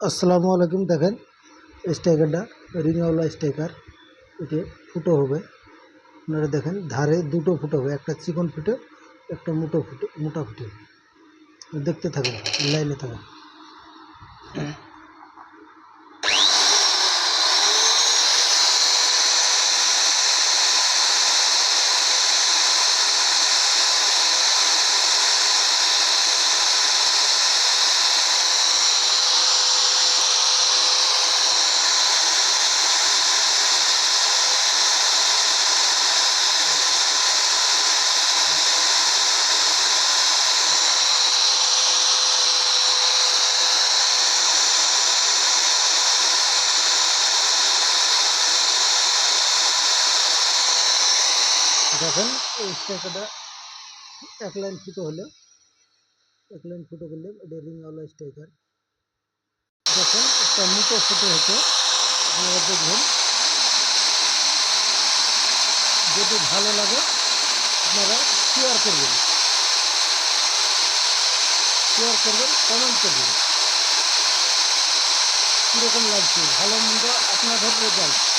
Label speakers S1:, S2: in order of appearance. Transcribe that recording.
S1: আসসালামু আলাইকুম। দেখেন স্ট্রাইকারটা রিংওয়ালা স্ট্রাইকার, এটি ফুটো হবে। আপনারা দেখেন ধারে দুটো ফুটো হবে, একটা চিকন ফুটো, একটা মোটা ফুটো। দেখতে থাকুন, লাইনে থাকুন। দেখেন এই স্ট্রাইকারটা এক লাইন ফুটো হলে, এটা রিংওয়ালা স্ট্রাইকার। দেখেন একটা মোটো ফুটো হচ্ছে, আপনারা দেখবেন। যদি ভালো লাগে আপনারা শেয়ার করবেন, কমেন্ট করবেন কীরকম লাগছে, ভালো মন্দ আপনাদের রেজাল্ট।